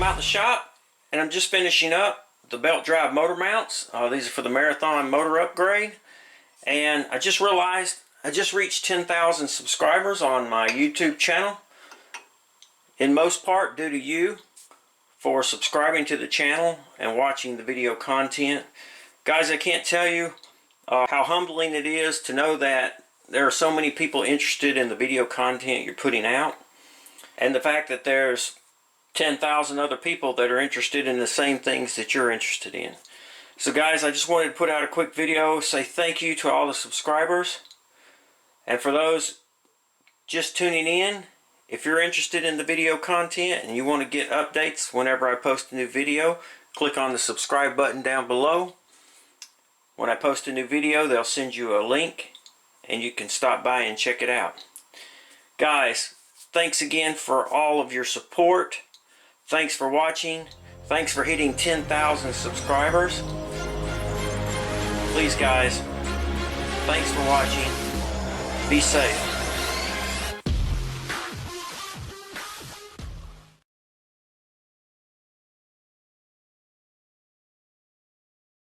out in the shop and I'm just finishing up the belt drive motor mounts. These are for the Marathon motor upgrade. And I just realized I just reached 10,000 subscribers on my YouTube channel. In most part due to you for subscribing to the channel and watching the video content. Guys, I can't tell you how humbling it is to know that there are so many people interested in the video content you're putting out, and the fact that there's 10,000 other people that are interested in the same things that you're interested in. So guys, I just wanted to put out a quick video, say thank you to all the subscribers, and for those just tuning in, if you're interested in the video content and you want to get updates whenever I post a new video, click on the subscribe button down below. When I post a new video, they'll send you a link and you can stop by and check it out. Guys, thanks again for all of your support. Thanks for watching. Thanks for hitting 10,000 subscribers. Please guys, thanks for watching. Be safe.